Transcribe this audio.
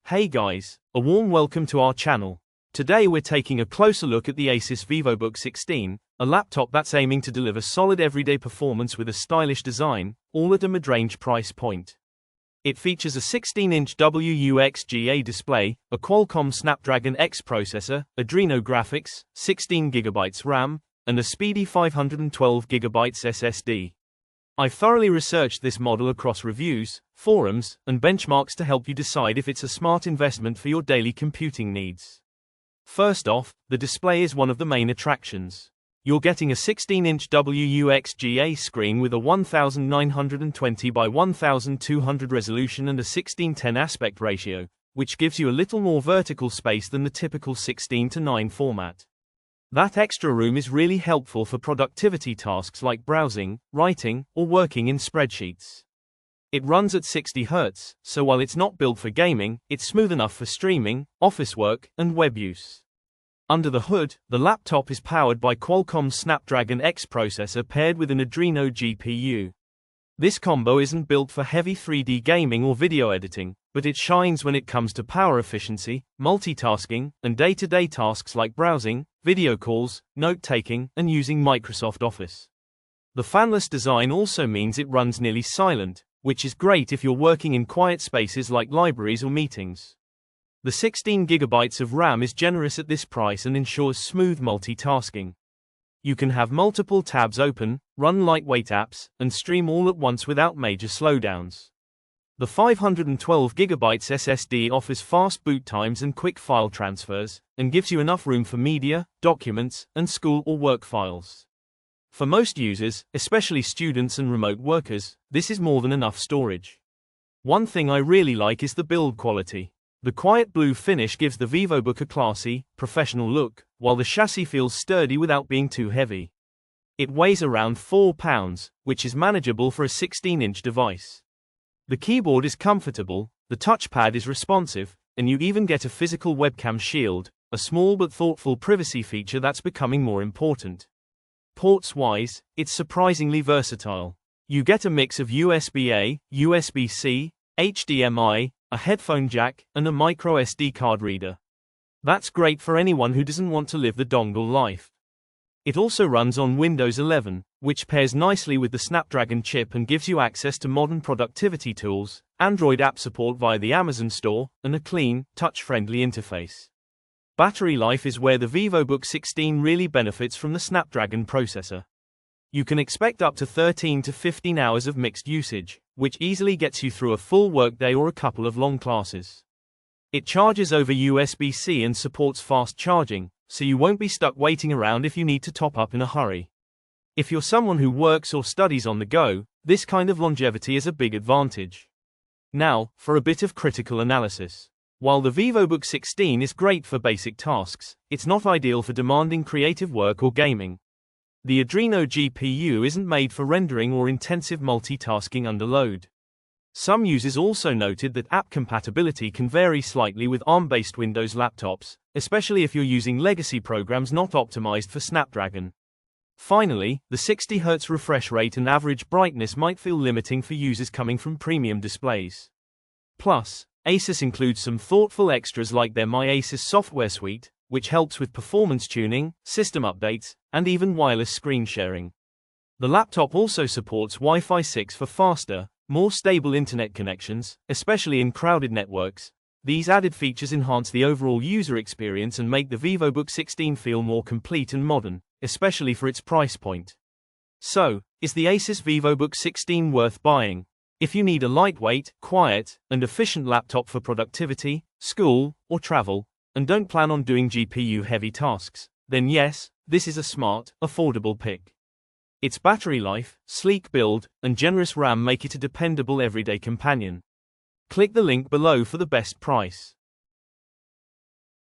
Hey guys, a warm welcome to our channel. Today we're taking a closer look at the ASUS Vivobook 16, a laptop that's aiming to deliver solid everyday performance with a stylish design, all at a mid-range price point. It features a 16-inch WUXGA display, a Qualcomm Snapdragon X processor, Adreno graphics, 16GB RAM, and a speedy 512GB SSD. I've thoroughly researched this model across reviews, forums, and benchmarks to help you decide if it's a smart investment for your daily computing needs. First off, the display is one of the main attractions. You're getting a 16-inch WUXGA screen with a 1920 by 1200 resolution and a 16:10 aspect ratio, which gives you a little more vertical space than the typical 16:9 format. That extra room is really helpful for productivity tasks like browsing, writing, or working in spreadsheets. It runs at 60 Hz, so while it's not built for gaming, it's smooth enough for streaming, office work, and web use. Under the hood, the laptop is powered by Qualcomm's Snapdragon X processor paired with an Adreno GPU. This combo isn't built for heavy 3D gaming or video editing, but it shines when it comes to power efficiency, multitasking, and day-to-day tasks like browsing, video calls, note-taking, and using Microsoft Office. The fanless design also means it runs nearly silent, which is great if you're working in quiet spaces like libraries or meetings. The 16GB of RAM is generous at this price and ensures smooth multitasking. You can have multiple tabs open, run lightweight apps, and stream all at once without major slowdowns. The 512GB SSD offers fast boot times and quick file transfers, and gives you enough room for media, documents, and school or work files. For most users, especially students and remote workers, this is more than enough storage. One thing I really like is the build quality. The quiet blue finish gives the Vivobook a classy, professional look, while the chassis feels sturdy without being too heavy. It weighs around 4 pounds, which is manageable for a 16-inch device. The keyboard is comfortable, the touchpad is responsive, and you even get a physical webcam shield, a small but thoughtful privacy feature that's becoming more important. Ports-wise, it's surprisingly versatile. You get a mix of USB-A, USB-C, HDMI, a headphone jack, and a microSD card reader. That's great for anyone who doesn't want to live the dongle life. It also runs on Windows 11, which pairs nicely with the Snapdragon chip and gives you access to modern productivity tools, Android app support via the Amazon Store, and a clean, touch-friendly interface. Battery life is where the Vivobook 16 really benefits from the Snapdragon processor. You can expect up to 13 to 15 hours of mixed usage, which easily gets you through a full workday or a couple of long classes. It charges over USB-C and supports fast charging, so you won't be stuck waiting around if you need to top up in a hurry. If you're someone who works or studies on the go, this kind of longevity is a big advantage. Now, for a bit of critical analysis. While the Vivobook 16 is great for basic tasks, it's not ideal for demanding creative work or gaming. The Adreno GPU isn't made for rendering or intensive multitasking under load. Some users also noted that app compatibility can vary slightly with ARM-based Windows laptops, especially if you're using legacy programs not optimized for Snapdragon. Finally, the 60 Hz refresh rate and average brightness might feel limiting for users coming from premium displays. Plus, ASUS includes some thoughtful extras like their My ASUS software suite, which helps with performance tuning, system updates, and even wireless screen sharing. The laptop also supports Wi-Fi 6 for faster, more stable internet connections, especially in crowded networks. These added features enhance the overall user experience and make the Vivobook 16 feel more complete and modern, especially for its price point. So, is the ASUS Vivobook 16 worth buying? If you need a lightweight, quiet, and efficient laptop for productivity, school, or travel, and don't plan on doing GPU-heavy tasks, then yes, this is a smart, affordable pick. Its battery life, sleek build, and generous RAM make it a dependable everyday companion. Click the link below for the best price.